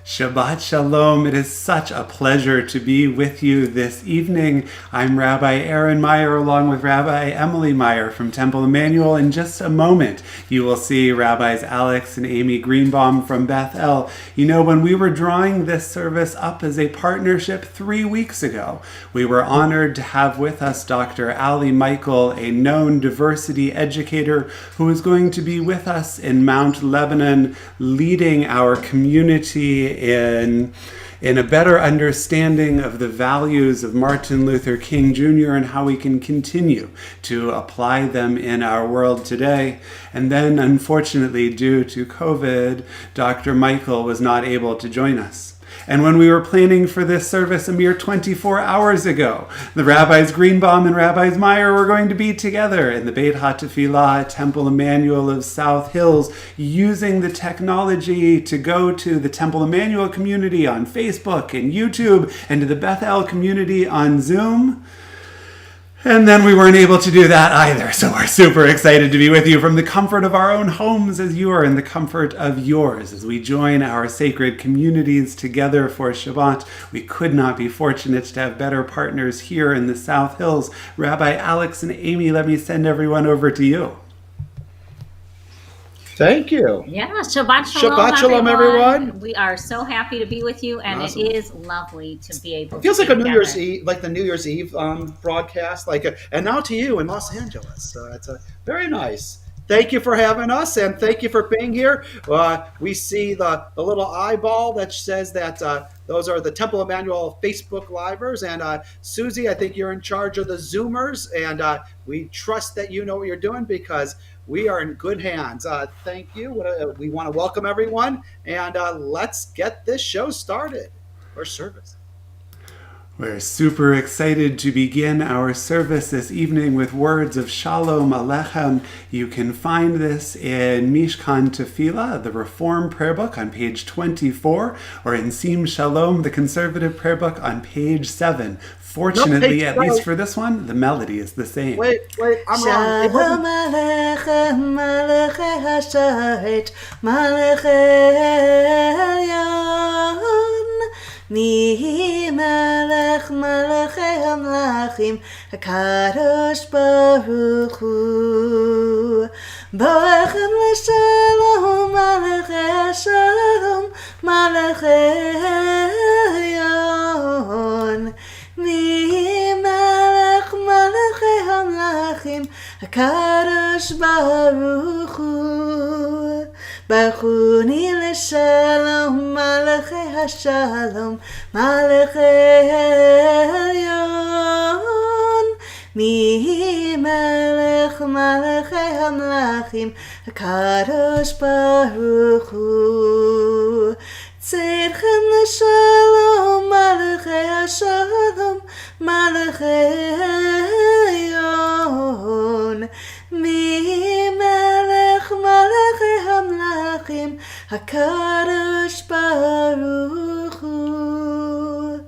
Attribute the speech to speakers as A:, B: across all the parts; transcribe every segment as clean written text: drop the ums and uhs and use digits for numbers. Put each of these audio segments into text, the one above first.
A: Shabbat Shalom. It is such a pleasure to be with you this evening. I'm Rabbi Aaron Meyer along with Rabbi Emily Meyer from Temple Emmanuel. In just a moment, you will see Rabbis Alex and Amy Greenbaum from Beth. You know, when we were drawing this service up as a partnership 3 weeks ago, we were honored to have with us Dr. Ali Michael, a known diversity educator who is going to be with us in Mount Lebanon, leading our community in a better understanding of the values of Martin Luther King Jr. and how we can continue to apply them in our world today. And then, unfortunately, due to COVID, Dr. Michael was not able to join us. And when we were planning for this service a mere 24 hours ago, the Rabbis Greenbaum and Rabbis Meyer were going to be together in the Beit HaTefilah at Temple Emmanuel of South Hills, using the technology to go to the Temple Emmanuel community on Facebook and YouTube and to the Beth El community on Zoom. And then we weren't able to do that either. So we're super excited to be with you from the comfort of our own homes as you are in the comfort of yours. As we join our sacred communities together for Shabbat, we could not be fortunate to have better partners here in the South Hills. Rabbi Alex and Amy, let me send everyone over to you.
B: Thank you.
C: Yeah, Shabbat Shalom,
B: Shabbat Shalom, everyone.
C: We are so happy to be with you, and
B: Awesome.
C: It is lovely to be able
B: It feels
C: to
B: like
C: be
B: a New
C: together.
B: Year's Eve, like the New Year's Eve broadcast, and now to you in Los Angeles. So it's very nice. Thank you for having us, and thank you for being here. We see the little eyeball that says that those are the Temple Emmanuel Facebook Livers. And Susie, I think you're in charge of the Zoomers, and we trust that you know what you're doing because we are in good hands. Thank you. We want to welcome everyone, and let's get this show started, or service.
A: We're super excited to begin our service this evening with words of Shalom Alechem. You can find this in Mishkan Tefillah, the Reform Prayer Book, on page 24, or in Sim Shalom, the Conservative Prayer Book, on page 7. Fortunately, at least for this one, the melody is the same.
B: Wait, I'm wrong.
D: Shalom Alechem, Malachei Hasharet, Malachei Elyon. Mi melech malachei hamlachim, HaKadosh Baruch Hu. Boechem l'shalom, malachei hashalom, malachei elyon. Mi melech malachei hamlachim, HaKadosh Baruch Hu. Bachuni l'shalom, malachei hashalom, malachei elyon. Mi melech malachei hamlachim, HaKadosh Baruch Hu. Tzedchem l'shalom, malachei hashalom, malachei elyon. Mi melech malachei hamlachim, HaKadosh Baruch Hu.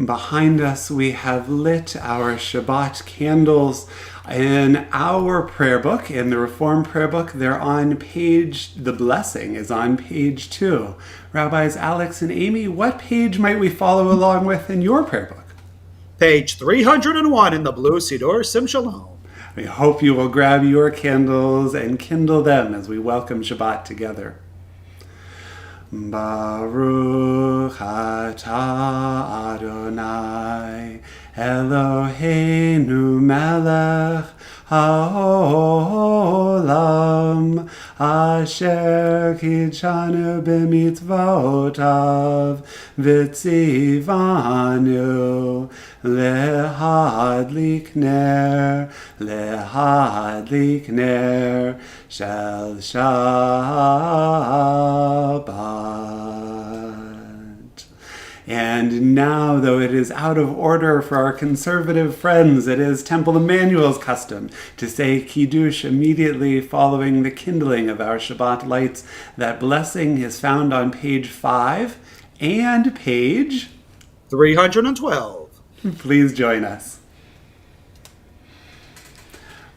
A: Behind us, we have lit our Shabbat candles. In our prayer book, in the Reform Prayer Book, they're on page, the blessing is on page 2. Rabbis Alex and Amy, what page might we follow along with in your prayer book?
B: Page 301 in the Blue Siddur Sim Shalom.
A: We hope you will grab your candles and kindle them as we welcome Shabbat together. Baruch atah Adonai Eloheinu melech haolam asher kidshanu b'mitzvotav v'tzivanu lehadlik ner shel Shabbat. And now, though it is out of order for our conservative friends, it is Temple Emmanuel's custom to say Kiddush immediately following the kindling of our Shabbat lights. That blessing is found on page 5 and page
B: 312.
D: Please
A: join us.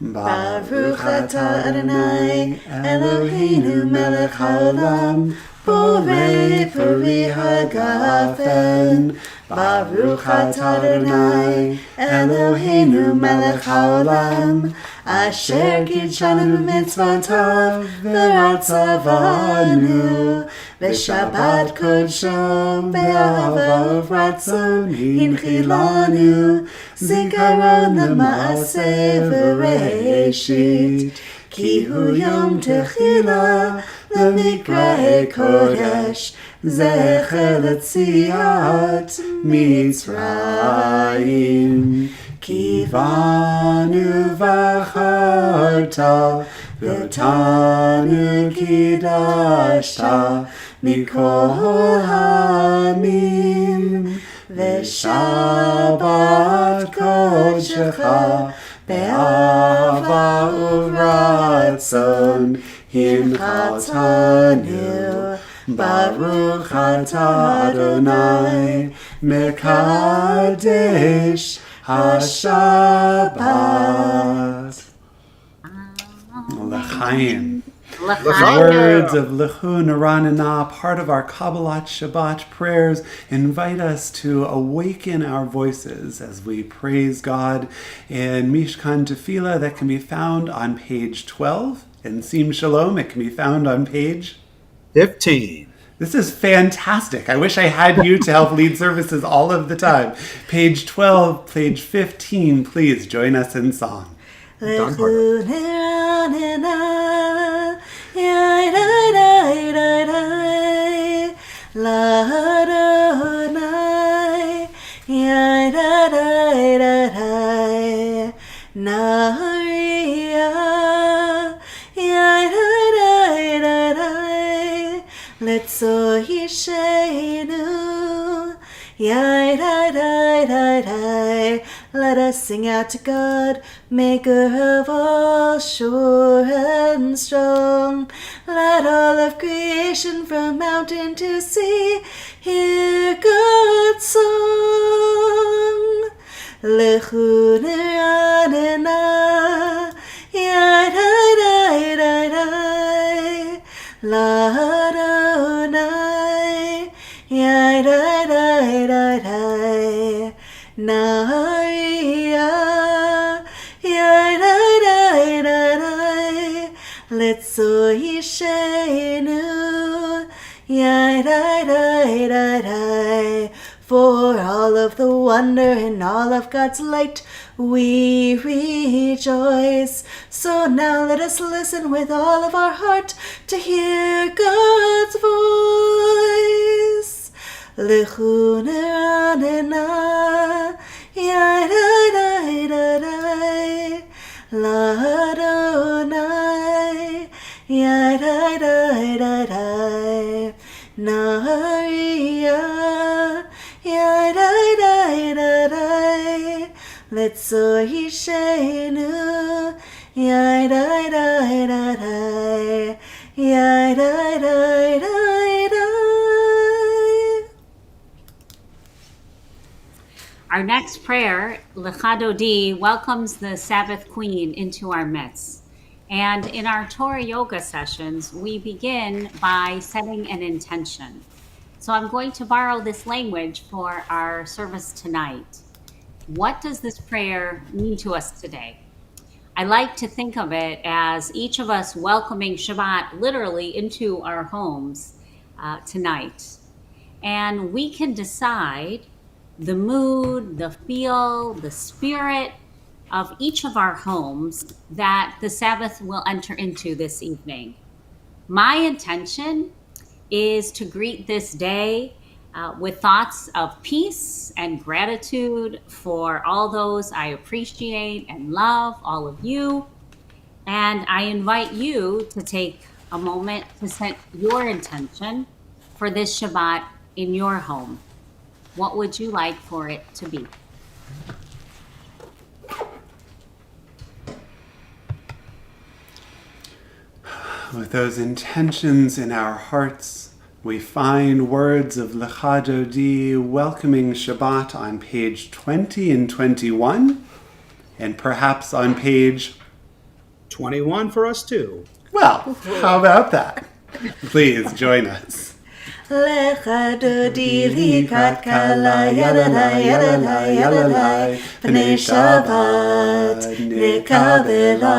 D: Baruch atah Adonai Eloheinu melech haolam borei peri hagafen. Baruch atah Adonai Eloheinu melech haolam asher kidshanu b'mitzvotav v'ratzavanu v'shabbat kodsho be'ahava uvratzon hinchilanu zikaron l'maaseh v'reishit ki hu yom techila l'mikrei kodesh zecher l'tziat Mitzrayim Kivanu v'acharta v'otanu kidashta mikol hamim v'shabbat kodshecha be'ava uvratzon hinchatanu Baruch atah Adonai mekadesh HaShabbat. L'chaim. Words of Lechu Naranana, part of our Kabbalat Shabbat prayers, invite us to awaken our voices as we praise God in Mishkan Tefillah. That can be found on page 12. In Sim Shalom, it can be found on page
B: 15.
A: This is fantastic. I wish I had you to help lead services all of the time. Page 12, page 15, please join us in song.
B: Done part of it.
E: Let us sing out to God, maker of all, sure and strong. Let all of creation from mountain to sea hear God's song. Lechu neranena, yai-dai-dai-dai-dai, la-adonai, yai-dai-dai-dai-dai, Nahariya, yai-dai-dai-dai-dai, Letzo Yishenu, yai-dai-dai-dai-dai. For all of the wonder and all of God's light, we rejoice. So now let us listen with all of our heart to hear God's voice. Lechu neranena, yai-dai-dai-dai-dai, la-adonai, yai-dai-dai-dai-dai, nahariya, yai-dai-dai-dai-dai, letzo yishenu, yai-dai-dai-dai-dai, yai-dai-dai-dai-dai.
C: Our next prayer, Lecha Dodi, welcomes the Sabbath Queen into our midst. And in our Torah yoga sessions, we begin by setting an intention. So I'm going to borrow this language for our service tonight. What does this prayer mean to us today? I like to think of it as each of us welcoming Shabbat literally into our homes tonight. And we can decide the mood, the feel, the spirit of each of our homes that the Sabbath will enter into this evening. My intention is to greet this day with thoughts of peace and gratitude for all those I appreciate and love, all of you. And I invite you to take a moment to set your intention for this Shabbat in your home. What would you like for it to be?
A: With those intentions in our hearts, we find words of Lecha Dodi welcoming Shabbat on page 20 and 21, and perhaps on page
B: 21 for us too.
A: Well, how about that? Please join us.
E: Lecha Dodi likat kala yalalai yalalai yalalai B'nei Shabbat nekabela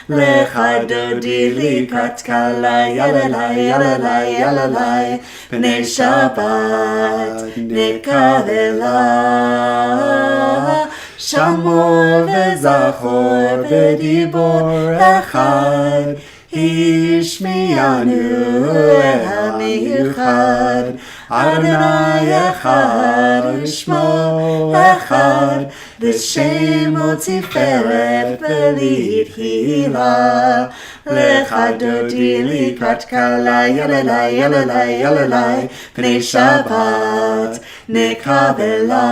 E: Lecha Dodi likat kala yalalai yalalai yalalai B'nei Shabbat nekabela Shamor v'zachor v'dibor echad Ishmiyanu el michad Adonai echad Shmo echad L'shem u'tiferet v'lit hila Lecha Dodi likat kala yalalai yalalai yalalai B'nei Shabbat nekabela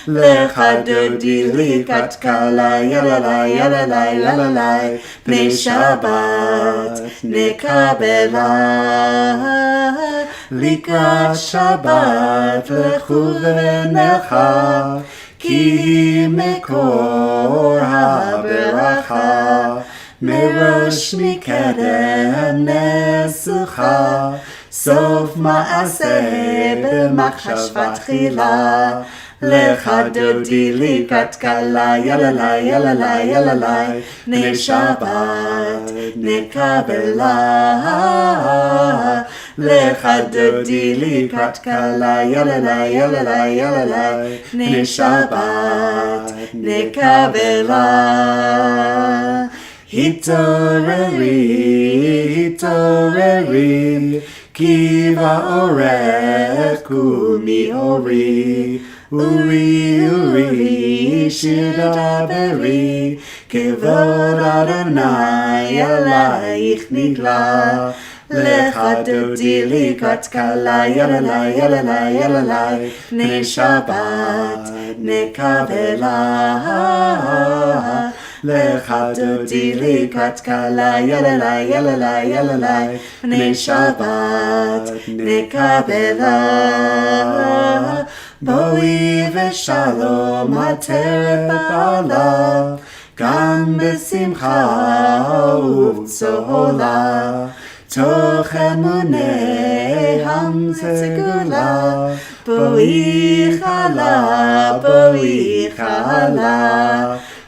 E: Lecha Dodi likat kala yalalai yalalai yalalai B'nei Shabbat nekabela Likrat Shabbat lechu v'necha Ki mekor ha'beracha Merosh mikedem nesucha Sof ma'aseh b'machshava tchila Lecha Dodi likat kala yalalai yalalai yalalai B'nei Shabbat nekabela Lecha dodi likrat kala, yalalai, yalalai, yalalai, pnei Shabbat nekabela.
D: Hitoreri, hitoreri, kiva orech umi ori. Uri, uri, shir daberi, kevod Adonai alaich nigla. Lecha dodi likrat kala, yalalai, yalalai, yalalai, pnei Shabbat nekabela. Lecha dodi likrat kala, yalalai, yalalai, yalalai, pnei Shabbat nekabela. Boi v'shalom hateret ba'ala, gam b'simcha u'b'tzola, toch emunei hamzegula, boi chala, boi chala.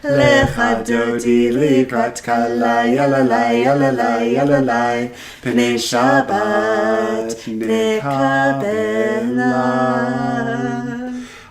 D: Lecha dodi likrat kala, yalalai, yalalai, yalalai, pnei Shabbat nekabela.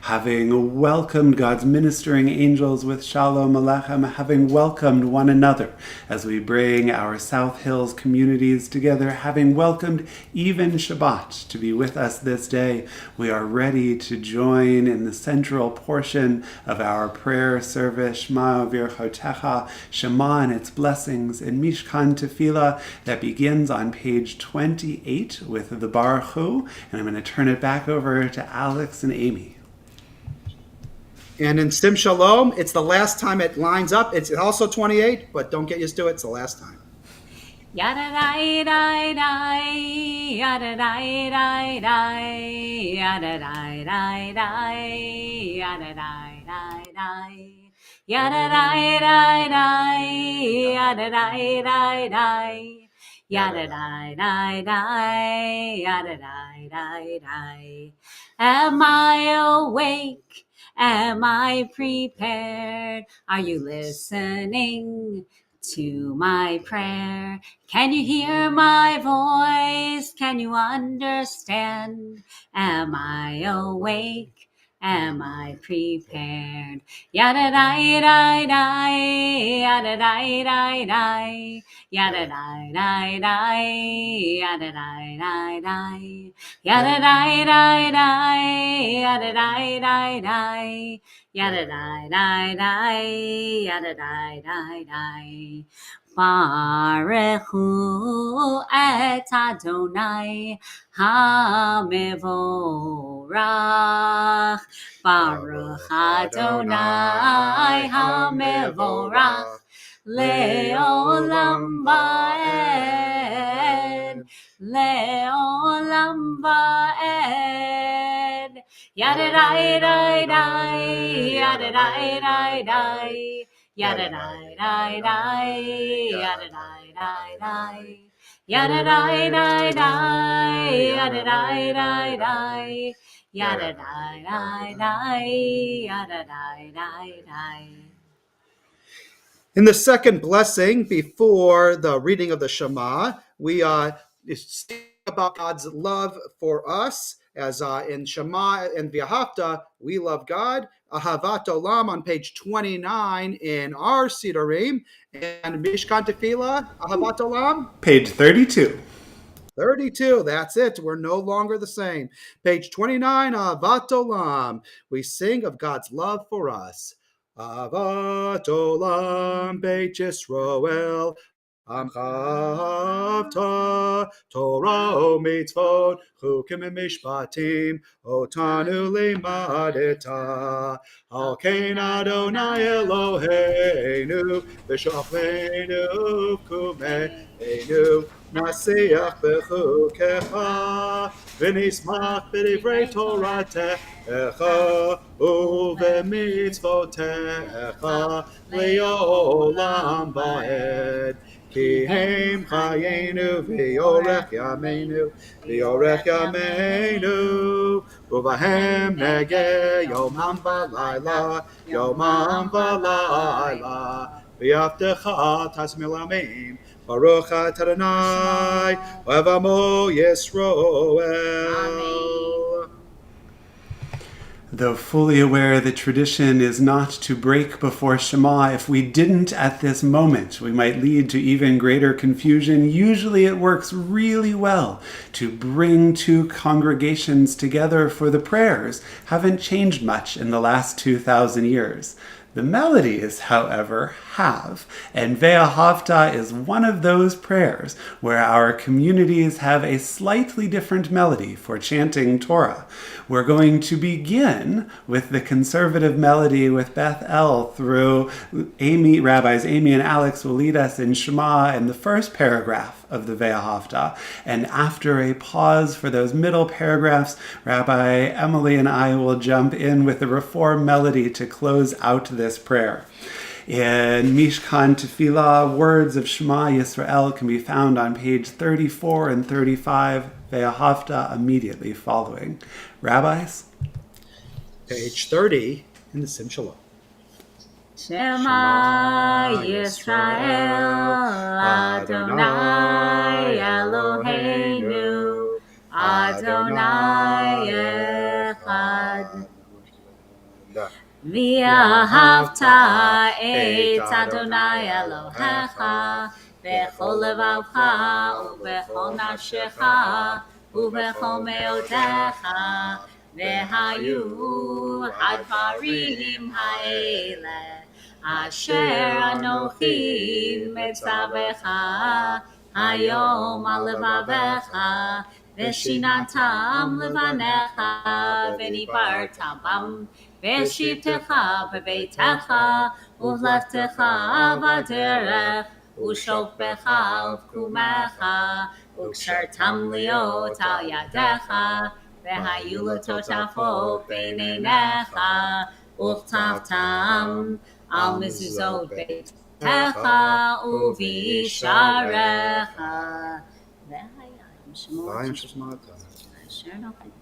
D: Having welcomed God's ministering angels with Shalom Alechem, having welcomed one another as we bring our South Hills communities together, having welcomed even Shabbat to be with us this day, we are ready to join in the central portion of our prayer service, Shema V'Irchotecha, Shema and its blessings in Mishkan Tefillah, that begins on page 28 with the Baruch Hu, and I'm going to turn it back over to Alex and Amy.
B: And in Sim Shalom, it's the last time it lines up. It's also 28, but don't get used to it. It's the last time.
C: Yada dai dai dai, yada dai dai dai, yada dai dai dai, yada dai dai dai, yada dai dai dai, yada dai dai dai, yada dai dai dai, yada dai dai dai. Am I awake? Am I prepared? Are you listening to my prayer? Can you hear my voice? Can you understand? Am I awake? Am I prepared? Yada dai dai dai, yada dai dai dai, yada dai dai dai, yada dai dai dai, yada dai dai dai, yada dai dai dai, yada dai dai dai, yada dai dai dai. Baruch Hu et Adonai HaMevorach. Baruch Adonai HaMevorach. Le'olam va'ed. Le'olam va'ed. Yada dai dai dai. Yada dai dai dai. Yada dai dai dai, yada dai dai dai, yada dai dai dai, yada dai dai dai, yada dai dai dai, yada dai dai dai.
B: In the second blessing, before the reading of the Shema, we speak about God's love for us. As in Shema and V'ahavta, we love God. Ahavat Olam on page 29 in our Sidurim. And Mishkan Tefillah, Ahavat Olam?
D: Page 32.
B: 32, that's it. We're no longer the same. Page 29, Ahavat Olam. We sing of God's love for us. Ahavat Olam Beit Yisroel. Amchavta Torah u'mitzvot chukim u'mishpatim otanu limadeta al kein Adonai Eloheinu v'shachleinu kumeinu nasiach b'chukecha v'nismach b'divrei Toratecha u'v'mitzvotecha le'olam va'ed. Ki heim chayenu v'yorech yameinu uvahem nege yomam v'layla v'yavtecha tasmil amim Baruch atah Adonai, Ohev Amo Yisroel.
C: Amen.
A: Though fully aware that tradition is not to break before Shema, if we didn't at this moment, we might lead to even greater confusion. Usually it works really well to bring two congregations together for the prayers. Haven't changed much in the last 2,000 years. The melodies, however, have, and Ve'ahavta is one of those prayers where our communities have a slightly different melody for chanting Torah. We're going to begin with the conservative melody with Beth through Rabbis Amy and Alex will lead us in Shema in the first paragraph of the Ve'ahavta, and after a pause for those middle paragraphs, Rabbi Emily and I will jump in with the Reform melody to close out this prayer. In Mishkan Tefillah, words of Shema Yisrael can be found on page 34 and 35, Ve'ahavta immediately following. Rabbis?
B: Page 30 in the Sim Shalom.
C: Shema Yisrael, Adonai Eloheinu, Adonai Echad. V'ahavta et Adonai Elohecha, b'chol levavcha, u'b'chol nafshecha, u'b'chol me'odecha, v'hayu hadvarim ha'ele, asher anochi metzavecha, hayom al levavecha, v'shinatam levanecha, v'nibarta bam, v'shivtecha b'beitecha, u'leftecha b'derech, u'shokbecha u'kumecha, u'kshartam liot al yadecha, v'hayu l'totafot b'neinecha, u'chtavtam al mezuzot beitecha, u'visharecha, v'hayim shemot asher nochit.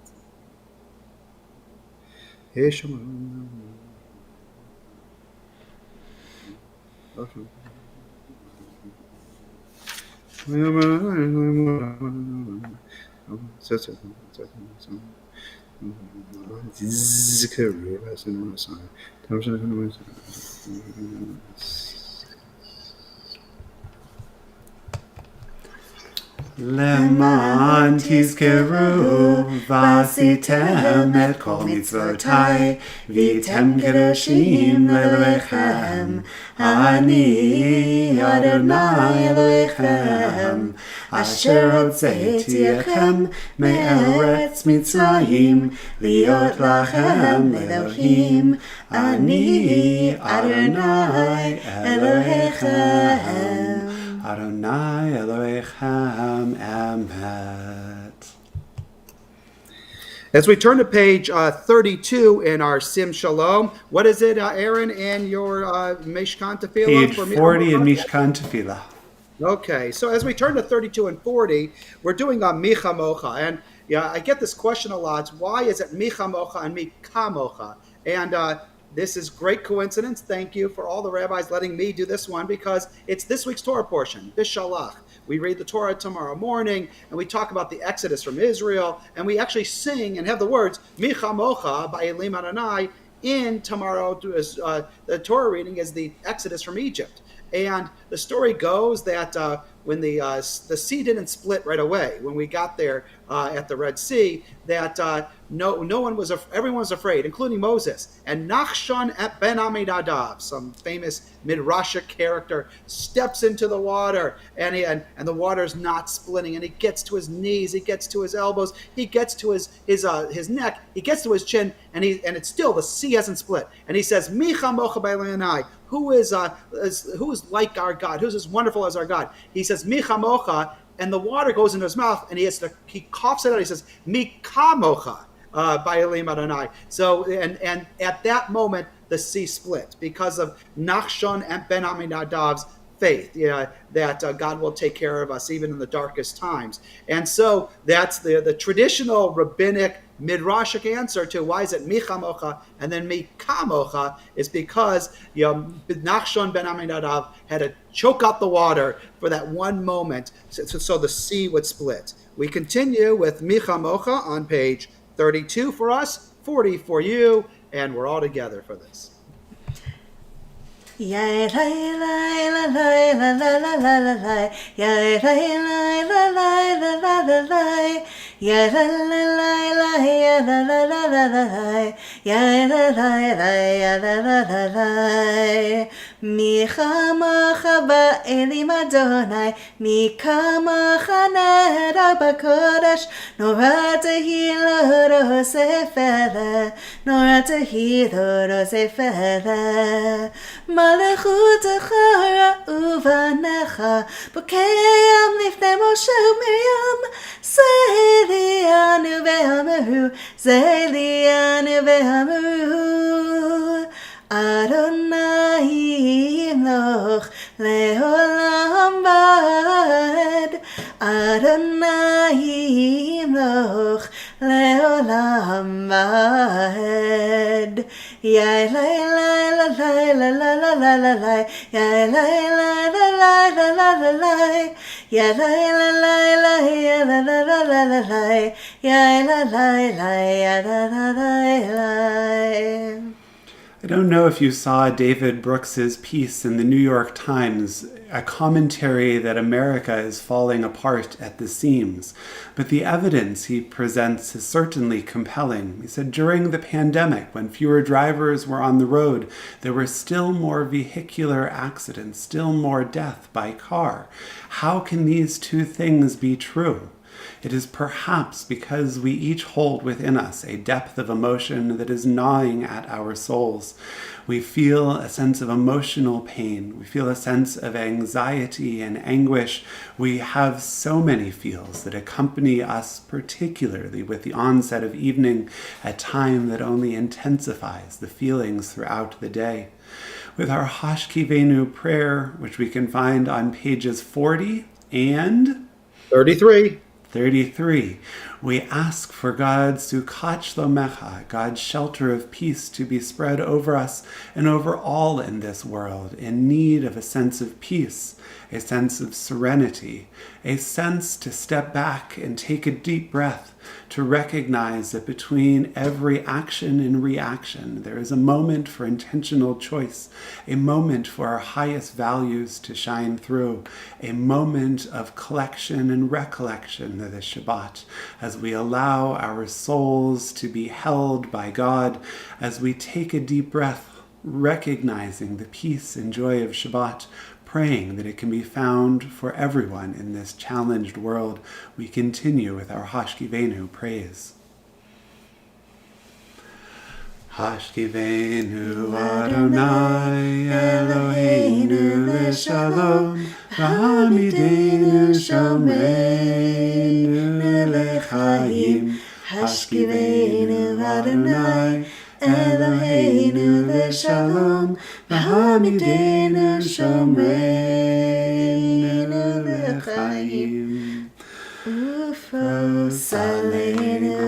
A: Leman tizkeru vasitem et kol mitzvotai vitem kedoshim leloechem ani Adonai Elohechem asher hotzeiti echem me'eretz Mitzrayim liot lachem Elohim ani Adonai Elohechem Adonai Elohechem Emet.
B: As we turn to page 32 in our Sim Shalom, what is it, Aaron, in your Mishkan Tefillah?
A: Page 40 in Mishkan Tefillah.
B: Okay, so as we turn to 32 and 40, we're doing Micha Mocha. And yeah, I get this question a lot. Why is it Micha Mocha and Mika Mocha? And this is great coincidence. Thank you for all the rabbis letting me do this one, because it's this week's Torah portion, Bishalach. We read the Torah tomorrow morning, and we talk about the Exodus from Israel, and we actually sing and have the words Micha Mocha by Elim Adonai in tomorrow. The Torah reading is the Exodus from Egypt. And the story goes that when the sea didn't split right away, when we got there at the Red Sea, that everyone was afraid, including Moses. And Nachshon ben Aminadav, some famous Midrashic character, steps into the water, and the water's not splitting, and he gets to his knees, he gets to his elbows, he gets to his neck, he gets to his chin, and it's still, the sea hasn't split. And he says, Micha Mocha b'Elenai, who is like our God, who's as wonderful as our God. He says, Micha Mocha, and the water goes into his mouth, and he coughs it out. He says, Mika Mocha by Elim Adonai. So, and at that moment, the sea split because of Nachshon and Ben Aminadav's faith, that God will take care of us even in the darkest times. And so that's the traditional rabbinic midrashic answer to why is it michamocha and then mikamocha is because Nachshon ben Aminadav had to choke out the water for that one moment so the sea would split. We continue with michamocha on page 32 for us, 40 for you, and we're all together for this.
E: Yay lay lay la lay la la la la la lay. Yay lay lay la lay la la la lay. Yay la la lay lay la la la la la lay. Yay la lay lay la la la lay. Mi chamacha ba'elim Adonai, mi kamacha nera b'kodesh, nora tehi lo rosefele, nora tehi lo rosefele. Malachut uvanecha, b'keyam lifnei Moshe u'Miriam, zelianu ve'amaru, zelianu ve'amaru. Adonai yimloch le'olam va'ed, Adonai yimloch le'olam va'ed. Yai lay lay la lay la la la la la lay. Yai lay lay la lay la la la lay. Yai lay la lay lay la la la la la lay. Yai la lay lay la la la lay.
A: I don't know if you saw David Brooks's piece in the New York Times, a commentary that America is falling apart at the seams. But the evidence he presents is certainly compelling. He said during the pandemic, when fewer drivers were on the road, there were still more vehicular accidents, still more death by car. How can these two things be true? It is perhaps because we each hold within us a depth of emotion that is gnawing at our souls. We feel a sense of emotional pain. We feel a sense of anxiety and anguish. We have so many feels that accompany us, particularly with the onset of evening, a time that only intensifies the feelings throughout the day. With our Hashkivenu prayer, which we can find on pages 40 and
B: 33,
A: we ask for God's Sukkot Shlomecha, God's shelter of peace, to be spread over us and over all in this world, in need of a sense of peace, a sense of serenity, a sense to step back and take a deep breath, to recognize that between every action and reaction, there is a moment for intentional choice, a moment for our highest values to shine through, a moment of collection and recollection of the Shabbat, as we allow our souls to be held by God, as we take a deep breath, recognizing the peace and joy of Shabbat, praying that it can be found for everyone in this challenged world. We continue with our Hashkivenu praise. Hashkivenu Adonai Eloheinu leShalom, v'hamidenu shomeinu lechaim. Hashkivenu Adonai Eloheinu leShalom, v'hamidenu shomeinu lechaim. Ufros aleinu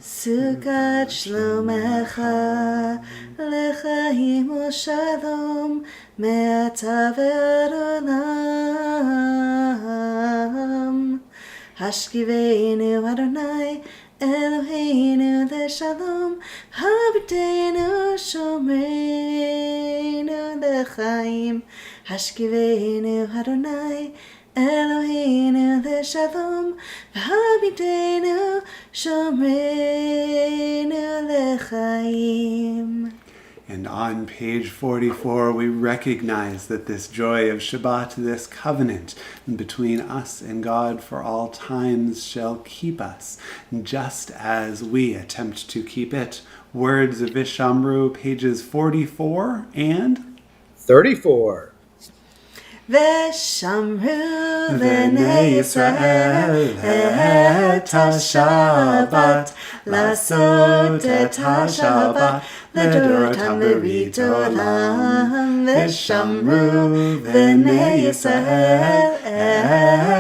A: Sukkot Shlomecha, lechaim u'shalom, me'ata ve'ad olam. Hashkivenu Adonai Eloheinu leShalom, v'hamidenu shomeinu lechaim. Hashkivenu Adonai Eloheinu leShalom, v'hamidenu shomeinu lechaim. And on page 44, we recognize that this joy of Shabbat, this covenant between us and God for all times, shall keep us, just as we attempt to keep it. Words of Vishamru, pages 44 and
B: 34.
E: Veshamru b'nei Yisrael et ha-Shabbat, lasot et ha-Shabbat לדורותם ברית עולם. ושמרו בני ישראל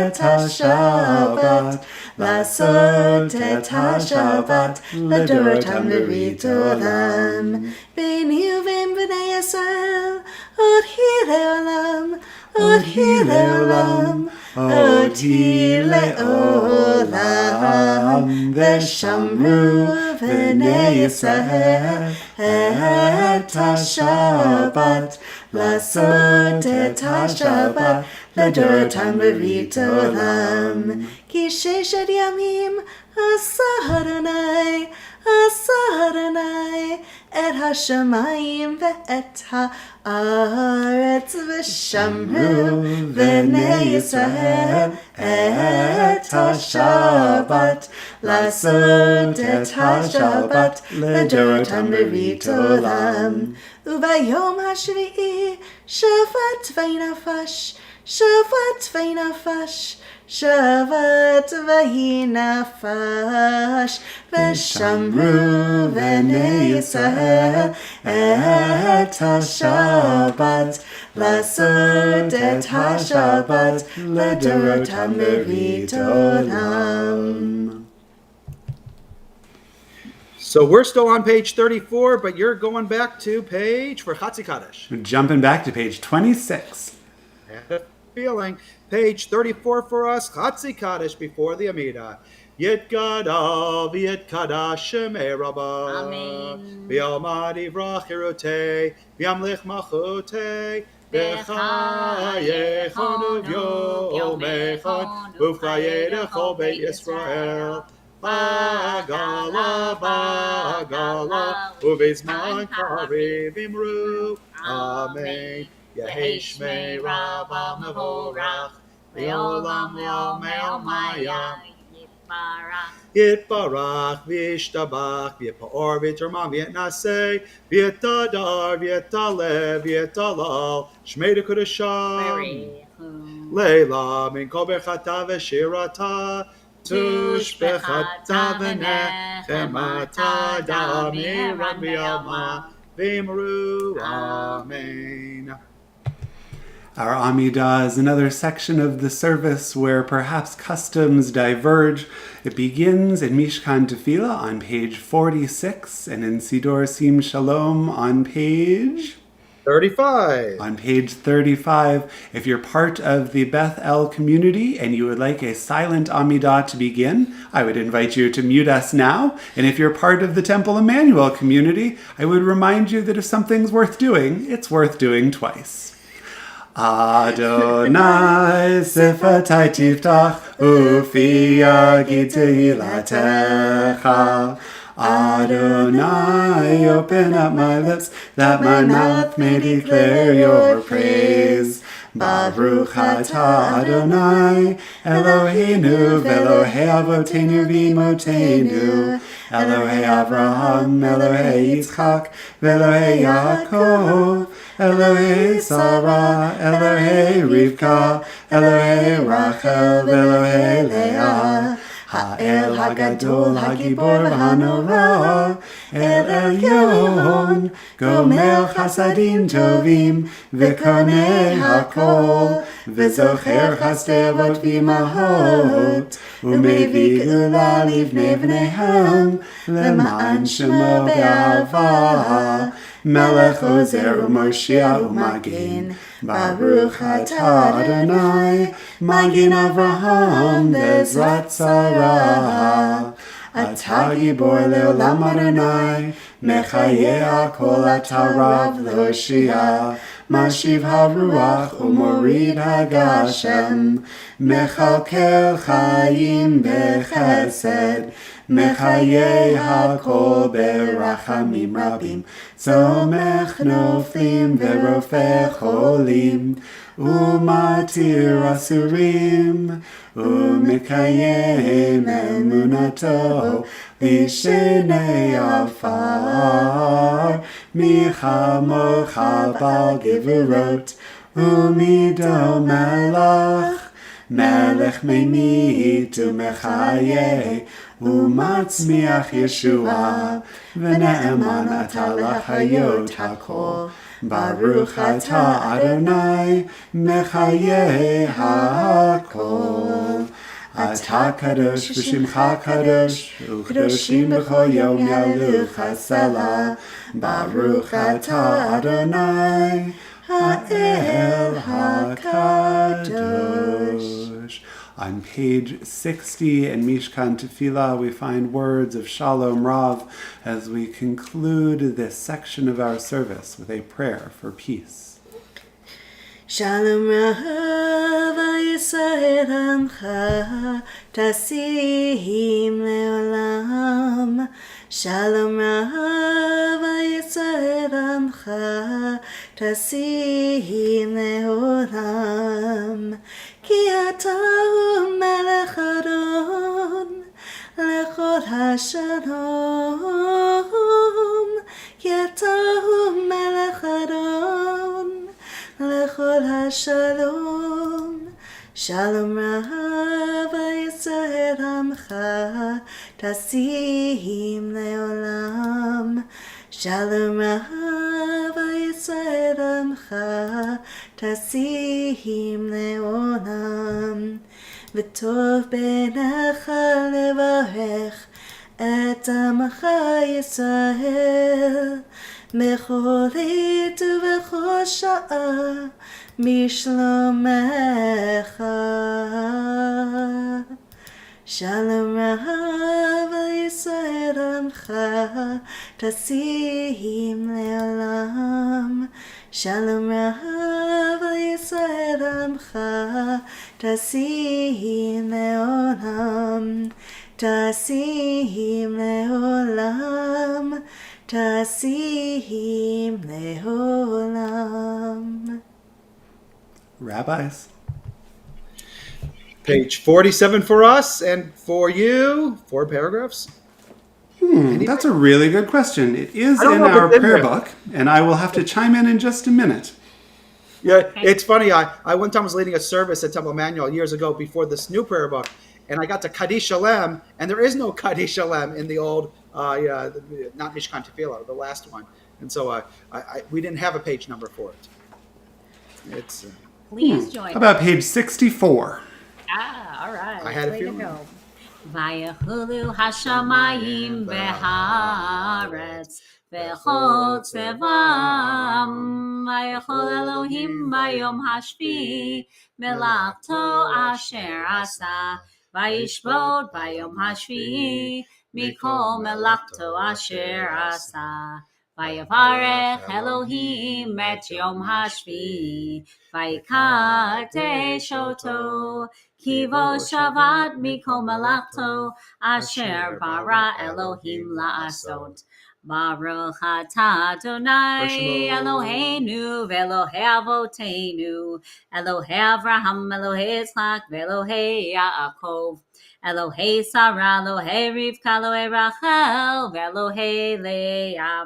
E: את השבת, לעשות את השבת לדורותם ברית עולם. ביני ובין בני ישראל עוד היא לעולם, עוד היא לעולם, עוד היא לעולם. ושמרו בני ישראל את השבת, לעשות את השבת לדורותם ברית עולם. כי 6 ימים עשה אדוני, עשה אדוני את השמיים ואת הארץ, ושמרו בני ישראל את השבת, לעשות את השבת לדורותם ברית עולם. וביום השביעי שבת וינפש, שבת וינפש, שבת וינפש. ושמרו בני ישראל את השבת, לעשות את השבת לדורותם ברית עולם.
B: So we're still on page 34, but you're going back to page for Chatzi Kaddish.
A: We're jumping back to page 26.
B: I had a feeling. Page 34 for us, Chatzi Kaddish before the Amidah. Yit Gadal, V'yit Kadash, Shemei Rabbah.
C: Amen.
B: V'yalmad Ivrach Hirotei, V'yamlich Machotei, V'chayechonu v'yomechon, V'chayedechol Beit Yisrael. Bagala, Bagala, Uvizman Kari Vimru. Amen. Yehi Shmei Rabbah Mevorach, Le'olam Le'omel Maya. Yitbarach, V'yishtabach, V'yipaor, V'yitarman, V'yitnaseh, V'yitadar, V'yitalev, V'yitalal, Shmei Dekudasham, Leila, Min Kol Berchata V'shirata, Tushbechata V'nechemata, Damiran V'yalma, V'imru. Amen.
A: Our Amidah is another section of the service where perhaps customs diverge. It begins in Mishkan Tefillah on page 46 and in Sidor Sim Shalom on page
B: 35.
A: On page 35, if you're part of the Beth El community and you would like a silent Amidah to begin, I would invite you to mute us now. And if you're part of the Temple Emmanuel community, I would remind you that if something's worth doing, it's worth doing twice. Adonai sifatai tiftach ufi yagid tehilatecha. Adonai, open up my lips that my mouth may declare your praise. Baruch atah Adonai, Eloheinu v'Elohei avotenu v'imotenu, Elohei Avraham, Elohei Yitzchak, v'Elohei Yaakov, Elohei Sarah, Elohei Rivka, Elohei Rachel, v'Elohei Leah. Ha'el Hagadol Hagibor v'Hanora, El Elyon, Gomer Chasadim Tovim, V'konei Hakol, V'zocher Chasdei Avot v'Imahot, U'mevi Geula Livnei Bneihem, L'ma'an Shemo be'ava, Melech Ozer u'Moshiach u'Magen, Baruch atah Adonai, Magen Avraham ve'Ezrat Sarah. Atah Gibor le'olam Adonai, Mechayeh hakol atah Rav l'Hoshia, Mashiv haruach u'morid hagashem, Mechalkel chayim bechesed, Mechayeh hakol berachamim rabim, Tzomech noflim ve'rofeh cholim, Umatir asurim, Umekayem emunato, Lishenei afar, Michamocha bal gevurot, Umido melach, Melech memit umechayeh, Umatzmiach Yeshua, V'ne'eman atah l'chayot hakol, Baruch atah Adonai, Mechayeh hakol.
D: אתה קדוש ושמך קדוש, וקדושים בכל יום יעלוך סלה. ברוך אתה אדוני, האל הקדוש. On page 60 in Mishkan Tefillah, we find words of Shalom Rav as we conclude this section of our service with a prayer for peace.
E: Shalom Rav Yisrael Amcha Tasim Leolam. Shalom Rav Yisrael Amcha Tasim Leolam. Ki ata melech Adon lechol hashalom. Ki ata melech Adon lechol hashalom. Shalom Rav Yisrael Amcha Tasim Leolam. Shalom Rav Yisrael Amcha Tasim Leolam. V'tov b'necha levarech et Amcha Yisrael b'chol עת ובכל שעה משלומך. Shalom Rav Yisrael Amcha Tasim Leolam. Shalom Rav Yisrael Amcha Tasim Leolam. Tasim Leolam. Tasim Leolam.
D: Rabbis?
B: Page 47 for us, and for you, 4 paragraphs.
D: That's a really good question. It is
B: I don't
D: in
B: know if
D: our
B: it's in
D: prayer
B: there.
D: book, and I will have to chime in just a minute.
B: Yeah, it's funny. I one time was leading a service at Temple Emmanuel years ago before this new prayer book, and I got to Kaddish Shalom, and there is no Kaddish Shalom in the old, not Mishkan Tefillah, the last one. And so we didn't have a page number for it. It's
C: Please join.
D: How about page 64?
C: All right.
B: I had a
C: Way
B: feeling.
C: to go. Vayachulu hashamayim v'haaretz v'chol tzevam vayachol Elohim bayom hashvi melachto asher asa vayishbod bayom hashvi mikol melachto asher asa vayavarech Elohim et yom hashvi vayikadesh oto Kivo Shabbat Mikol Malachto Asher Bara Elohim La'asot Baruch Atah Adonai Eloheinu Ve'Elohei Avotenu Elohei Avraham Elohei Yitzchak Ve'Elohei Yaakov Elohei Sarah Elohei Rivka Elohei Rachel Ve'Elohei Leah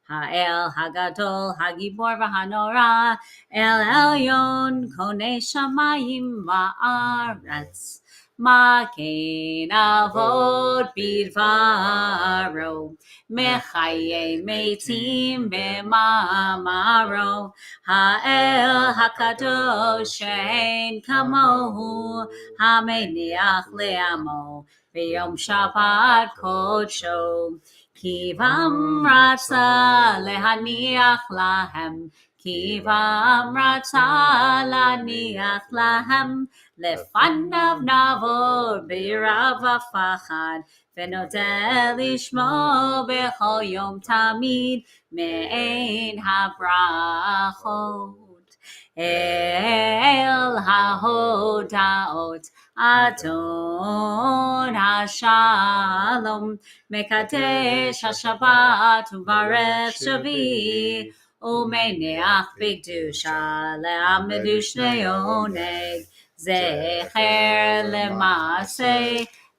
C: Ha'el Hagadol Hagibor V'Hanora El Elyon Konei Shamayim Va'aretz Magen Avod Bidvaro Mechaye Meitim B'Mamaro Ha'el Hakadosh She'en Kamohu Ha'Meniach Le'amo V'Yom Shabbat Kodsho Kivam Ratza Lehaniach Lahem Kivam Ratza Lehaniach Lahem Lefanav Navor B'Irav V'Fachad V'Nodeh Lishmo B'Chol Yom Tamid Me'ein HaBrachot El HaHodaot Adon HaShalom Mekadesh HaShabbat Uvarech Shavi Umeneach B'Kedusha Le'amedu Shnei Oneg Zecher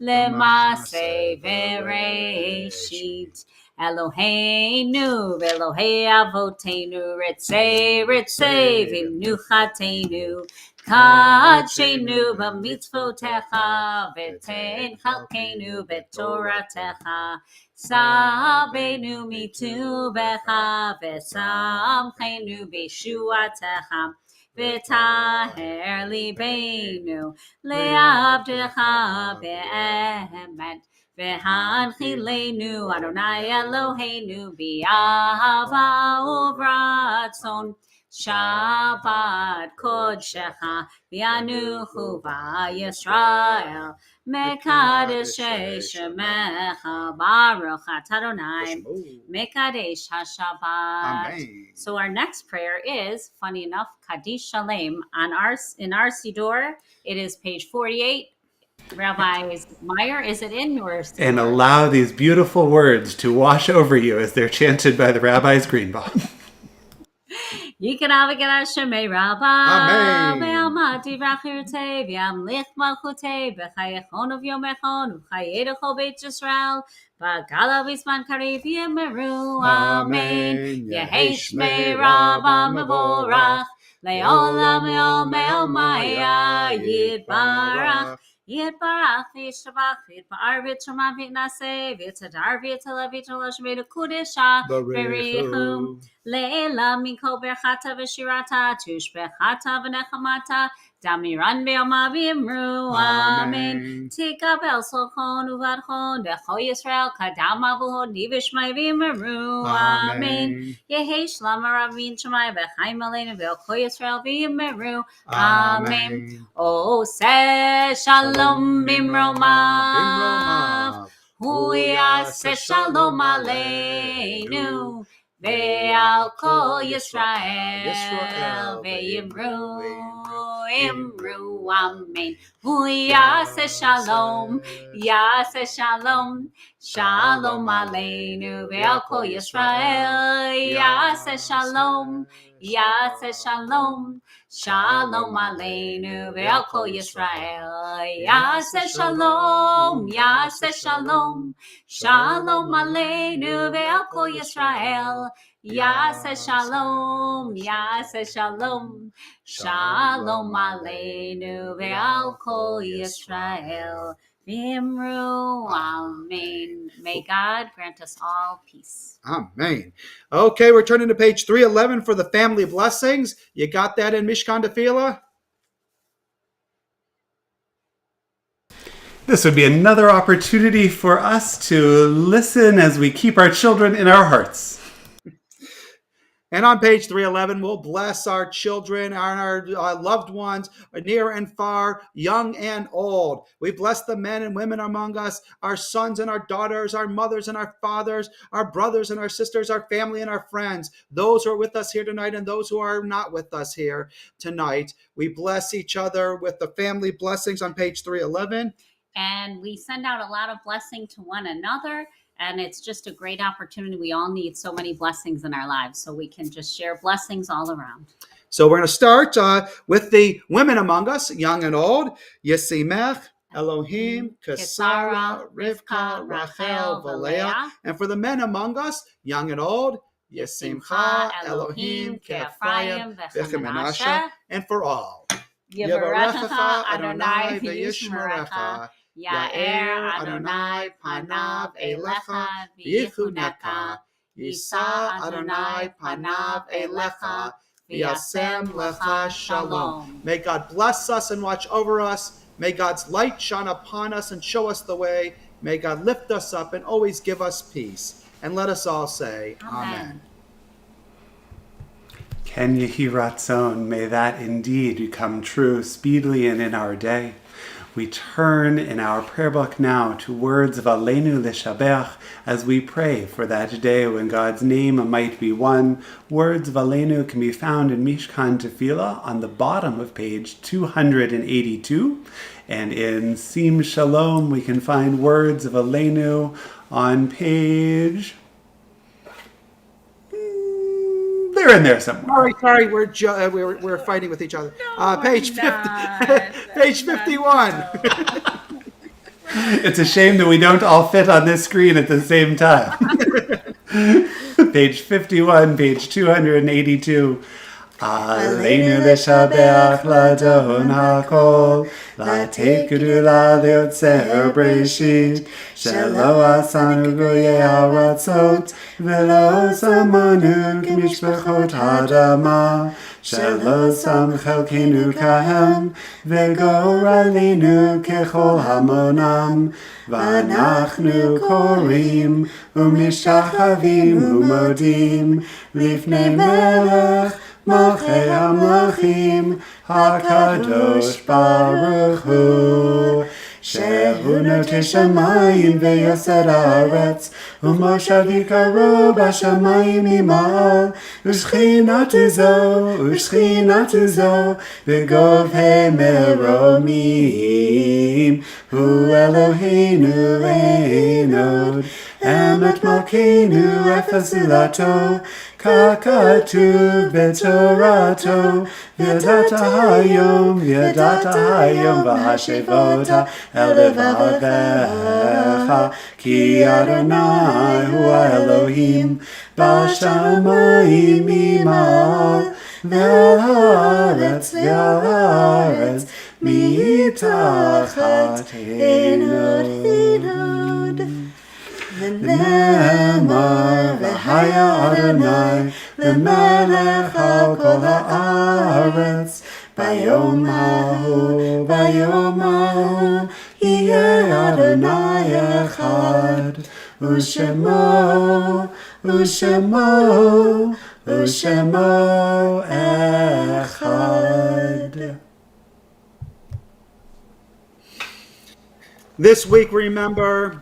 C: Lemase Vereshit Eloheinu Ve'Elohei Avotenu Ritzei V'Imnuchatenu Kadshenu B'mitzvotecha V'tein Chalkenu B'Toratecha Sabenu Mitubecha V'samchenu B'Shuatecha v'taher libeinu le'avdecha be'emet v'hanchilenu Adonai Eloheinu bi'ahava uvratzon Shabbat kodshecha v'yanuchu v'Yisrael Mekadeshei Shemecha Baruch Atah Adonai Mekadesh HaShabbat.
B: Amen.
C: So our next prayer is, funny enough, Kaddish Shalom. In our Siddur, it is page 48. Rabbi Meyer, is it in your Siddur?
A: And allow these beautiful words to wash over you as they're chanted by the Rabbis Greenbaum.
C: Yikana v'gana shemei Rabba
B: Amen.
C: ve'amati v'achirtei v'amlich malchutei v'chayechon of yomechon v'chayedecho beit Yisrael v'gala v'zman karib yemeru Amen. Yehi shmei Rabba mevorach le'olam le'ol maya yitbarach Yitbarach v'yishtabach v'yitbar v'yitshama v'yitnaseh v'yitadar v'yitala v'yitalash v'yitokudesha v'richu Le'ela mikol berchata v'shirata tushbechata v'nechamata damiran be'ama v'imru Amen. Tikabel solchon uvadchon decho Yisrael kadam avuhod nivishmai v'imru Amen. Yehi shlama ravin shamai v'chaim aleinu v'elko Yisrael v'imru Amen. O se shalom bimromav hu yaseh shalom aleinu Ve'al kol Yisrael ve'yimru Amen. Hu yaseh shalom, shalom aleinu ve'al kol Yisrael yaseh shalom, shalom aleinu ve'al kol Yisrael yaseh shalom, shalom aleinu ve'al kol Yisrael Yaseh shalom, shalom aleinu ve'al kol Yisrael v'imru Amen. May God grant us all peace.
B: Amen. Okay, we're turning to page 311 for the family blessings. You got that in Mishkan Tefillah?
A: This would be another opportunity for us to listen as we keep our children in our hearts.
B: And on page 311, we'll bless our children and our loved ones, near and far, young and old. We bless the men and women among us, our sons and our daughters, our mothers and our fathers, our brothers and our sisters, our family and our friends, those who are with us here tonight and those who are not with us here tonight. We bless each other with the family blessings on page 311.
C: And we send out a lot of blessing to one another. And it's just a great opportunity. We all need so many blessings in our lives, so we can just share blessings all around.
B: So we're going to start with the women among us, young and old. Yesimech, Elohim, Kesara, Rivka, Rachel, Valea. And for the men among us, young and old, Yesimcha, Elohim, Kephraim, V'chemenashe. And for all, Yevarechecha Adonai v'yishmerecha. Ya'er Adonai panav elecha v'yichuneka. Yisa Adonai panav elecha v'yasem lecha shalom. May God bless us and watch over us. May God's light shine upon us and show us the way. May God lift us up and always give us peace. And let us all say, Amen.
A: Ken Yehi Ratzon, may that indeed become true speedily and in our day. We turn in our prayer book now to words of Elenu l'shabech as we pray for that day when God's name might be one. Words of Elenu can be found in Mishkan Tefillah on the bottom of page 282. And in Sim Shalom we can find words of Elenu on page... They're in there somewhere.
B: Sorry, we're fighting with each other. Page 50, page 51.
A: It's a shame that we don't all fit on this screen at the same time. Page 51, page 282.
D: Elenu l'shabeach l'adon hakol, l'teit gedula l'yotzer breshit, shelo asanu goyei haratzot, v'lo samanu k'mishpachot hadama, shelo sam chelkenu kahem, v'goralenu kechol hamonam, v'anachnu korim, u'mishachavim u'modim, lifnei melech, Malchei HaMelachim, HaKadosh Baruch Hu, Shehu notei shamayim v'yosed haaretz, u'moshav yikaro b'shamayim imal, u'shchinatu zo, v'govhei meromim, Hu Eloheinu einod, Emet Malkeinu efesulato, Kakatu b'torato, v'yadata hayom v'hashevota elevavecha, ki Adonai hu Elohim, b'shamayim imal, ve'al haaretz mitachat einod. V'nemar v'haya Adonai l'melech al kol haaretz, bayom hahu yeh Adonai echad, u'shemo echad.
B: This week, remember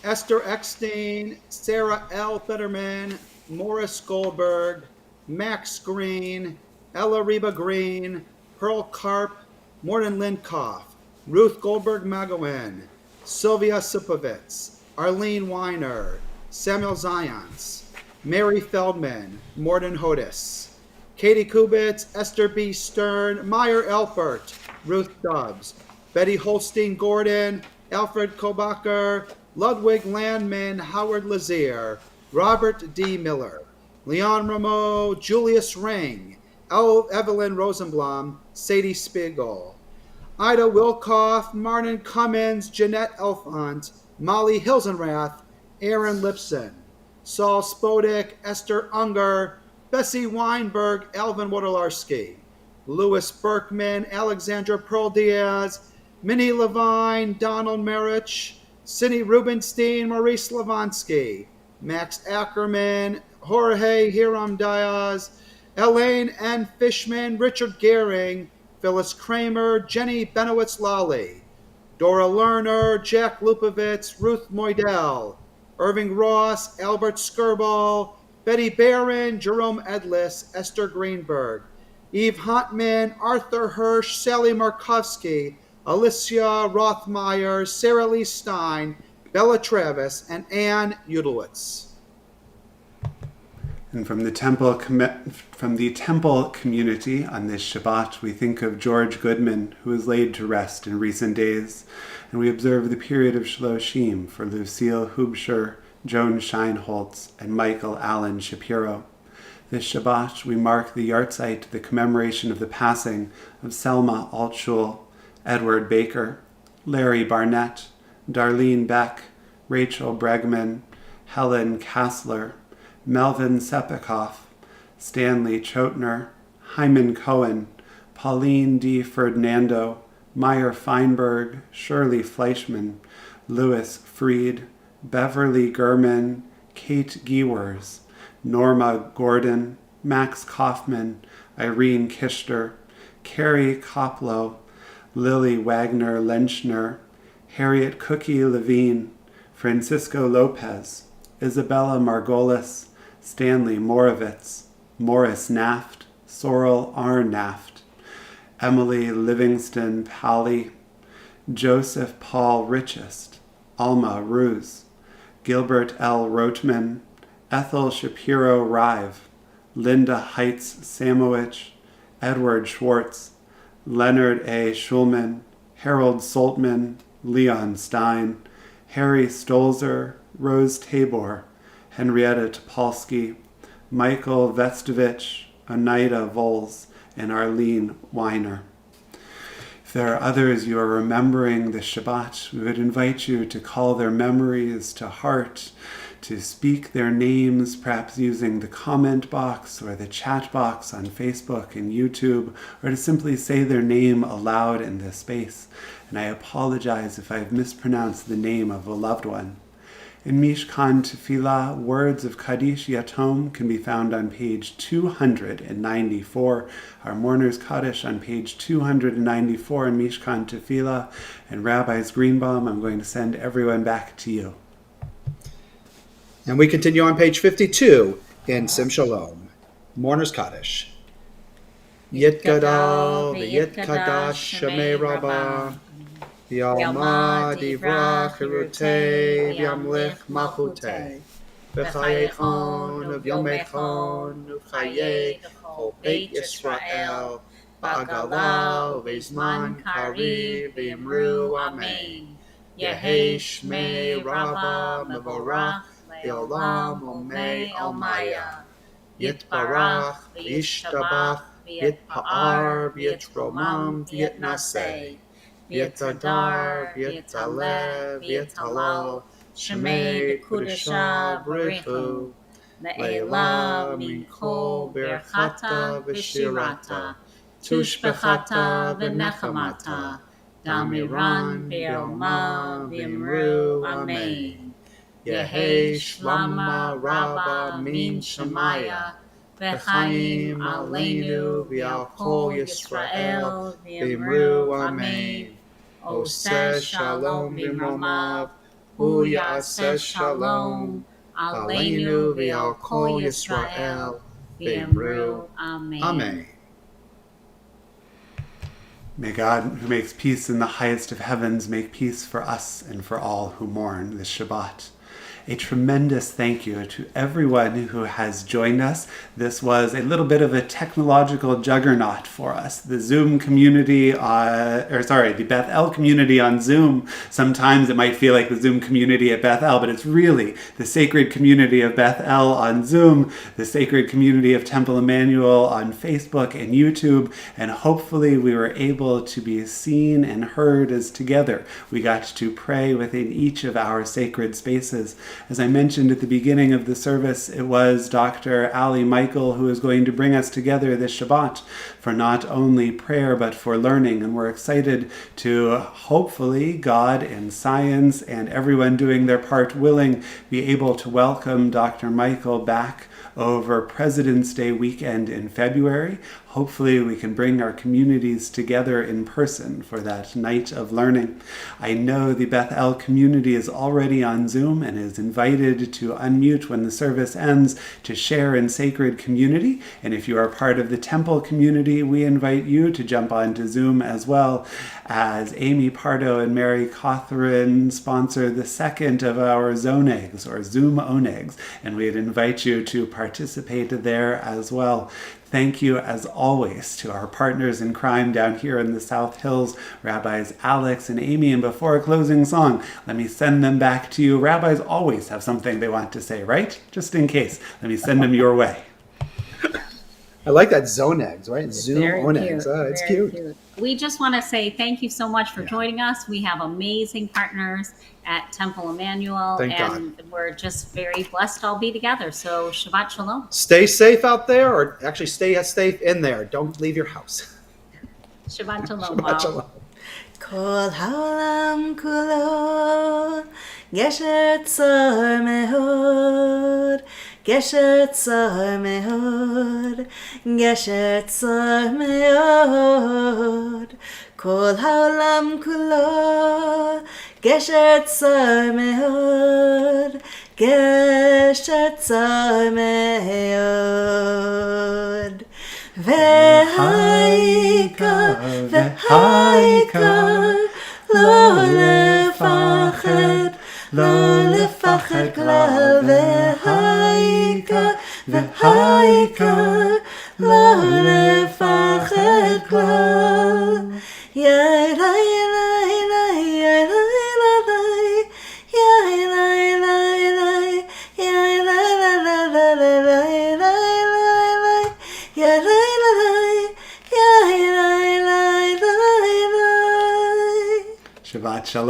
B: Esther Eckstein, Sarah L. Fetterman, Morris Goldberg, Max Green, Ella Reba Green, Pearl Karp, Morton Lindkoff, Ruth Goldberg Magoen, Sylvia Sipovitz, Arlene Weiner, Samuel Zions, Mary Feldman, Morton Hodis, Katie Kubitz, Esther B. Stern, Meyer Elfert, Ruth Dobbs, Betty Holstein Gordon, Alfred Kobacher, Ludwig Landman, Howard Lazier, Robert D. Miller, Leon Rameau, Julius Ring, Evelyn Rosenblum, Sadie Spiegel, Ida Wilkoff, Martin Cummins, Jeanette Elfont, Molly Hilsenrath, Aaron Lipson, Saul Spodik, Esther Unger, Bessie Weinberg, Alvin Wodolarski, Louis Berkman, Alexandra Pearl Diaz, Minnie Levine, Donald Merich, Cindy Rubenstein, Maurice Lavansky, Max Ackerman, Jorge Hiram Diaz, Elaine N. Fishman, Richard Gehring, Phyllis Kramer, Jenny Benowitz-Lally, Dora Lerner, Jack Lupovitz, Ruth Moydell, Irving Ross, Albert Skirball, Betty Barron, Jerome Edlis, Esther Greenberg, Eve Huntman, Arthur Hirsch, Sally Markovsky, Alicia Rothmeyer, Sarah Lee Stein, Bella Travis, and Ann Udelwitz.
A: And from the temple community on this Shabbat, we think of George Goodman, who was laid to rest in recent days, and we observe the period of Shloshim for Lucille Hubscher, Joan Scheinholtz, and Michael Allen Shapiro. This Shabbat, we mark the Yartzeit, the commemoration of the passing of Selma Altschul, Edward Baker, Larry Barnett, Darlene Beck, Rachel Bregman, Helen Kassler, Melvin Sepikoff, Stanley Chotner, Hyman Cohen, Pauline D. Ferdinando, Meyer Feinberg, Shirley Fleischman, Louis Freed, Beverly Gurman, Kate Giewers, Norma Gordon, Max Kaufman, Irene Kishter, Carrie Koplow, Lily Wagner Lenchner, Harriet Cookie Levine, Francisco Lopez, Isabella Margolis, Stanley Moravitz, Morris Naft, Sorrel R. Naft, Emily Livingston Pally, Joseph Paul Richest, Alma Ruse, Gilbert L. Rotman, Ethel Shapiro Rive, Linda Heitz Samowich, Edward Schwartz, Leonard A. Schulman, Harold Saltman, Leon Stein, Harry Stolzer, Rose Tabor, Henrietta Topolsky, Michael Vestovich, Oneida Voles, and Arlene Weiner. If there are others you are remembering this Shabbat, we would invite you to call their memories to heart, to speak their names, perhaps using the comment box or the chat box on Facebook and YouTube, or to simply say their name aloud in this space. And I apologize if I've mispronounced the name of a loved one. In Mishkan Tefillah, words of Kaddish Yatom can be found on page 294. Our Mourner's Kaddish on page 294 in Mishkan Tefillah. And Rabbis Greenbaum, I'm going to send everyone back to you.
B: And we continue on page 52 in Sim Shalom. Mourner's Kaddish. Yit Gadol v'yit Kadash Shemei Rabbah V'yalma Divra Chirutei V'yamlich Malchutei V'chayechon V'yomechon V'chayei Chol Beit Yisrael Ba'agala V'zman Kari V'yimru Amen Yehei Shmei Rabbah Mevorach V'olam Omei Almaya Yitbarach V'yishtabach V'yitpa'ar V'yitromam V'yitnaseh V'yitadar V'yitaleh V'yitalal Shemei Kudusha B'richu Le'ela Min Kol Birchata V'shirata Tushbechata V'nechamata Damiran V'yoma V'yimru Amen Yehei Shlama Rabba Min Shemaya V'chaim Aleinu V'al Kol Yisrael V'yimru Amen Oseh Shalom B'mromav Hu Ya'aseh Shalom Aleinu V'al Kol Yisrael V'yimru Amen.
A: May God, who makes peace in the highest of heavens, make peace for us and for all who mourn this Shabbat. A tremendous thank you to everyone who has joined us. This was a little bit of a technological juggernaut for us. The Zoom community, the Beth El community on Zoom. Sometimes it might feel like the Zoom community at Beth El, but it's really the sacred community of Beth El on Zoom, the sacred community of Temple Emmanuel on Facebook and YouTube, and hopefully we were able to be seen and heard as together we got to pray within each of our sacred spaces. As I mentioned at the beginning of the service, it was Dr. Ali Michael who is going to bring us together this Shabbat for not only prayer but for learning. And we're excited to hopefully God and science and everyone doing their part willing be able to welcome Dr. Michael back over President's Day weekend in February. Hopefully we can bring our communities together in person for that night of learning. I know the Beth El community is already on Zoom and is invited to unmute when the service ends to share in sacred community. And if you are part of the Temple community, we invite you to jump onto Zoom as well, as Amy Pardo and Mary Catherine sponsor the second of our Zonegs or Zoom Onegs, and we'd invite you to participate there as well. Thank you, as always, to our partners in crime down here in the South Hills, Rabbis Alex and Amy. And before a closing song, let me send them back to you. Rabbis always have something they want to say, right? Just in case. Let me send them your way.
B: I like that Zonegs, right? Zoom Onegs. It's cute.
C: We just want to say thank you so much for joining us. We have amazing partners at Temple Emmanuel, and we're just very blessed to all be together. So Shabbat Shalom.
B: Stay safe out there, or actually stay safe in there. Don't leave your house.
C: Shabbat Shalom.
B: Shabbat Shalom.
E: Kol haolam kulo gesher tzar mehod, gesher tzar mehod, gesher tzar mehod. Kol haolam kulo gesher tzar mehod, gesher tzar mehod. V'haikar, v'haikar, lo lefachad klal. V'haikar, v'haikar, lo lefachad klal. Yai lai lai lai, yai lai lai lai, yai lai lai lai, yai lai lai lai lai lai lai lai lai, yai
A: Shabbat Shalom.